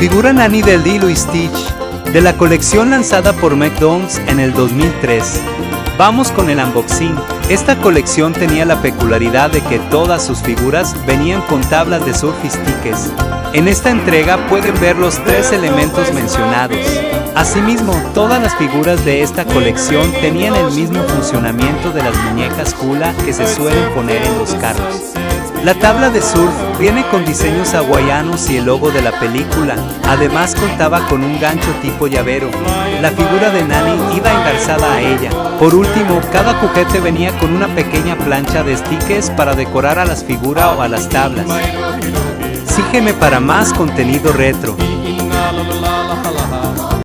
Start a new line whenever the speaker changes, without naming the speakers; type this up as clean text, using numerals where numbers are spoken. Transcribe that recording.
Figura Nani de Lilo y Stitch, de la colección lanzada por McDonald's en el 2003. Vamos con el unboxing. Esta colección tenía la peculiaridad de que todas sus figuras venían con tablas de surf y stickers. En esta entrega pueden ver los 3 elementos mencionados. Asimismo, todas las figuras de esta colección tenían el mismo funcionamiento de las muñecas hula que se suelen poner en los carros. La tabla de surf viene con diseños hawaianos y el logo de la película. Además contaba con un gancho tipo llavero. La figura de Nani iba engarzada a ella. Por último, cada juguete venía con una pequeña plancha de stickers para decorar a las figuras o a las tablas. Sígueme para más contenido retro.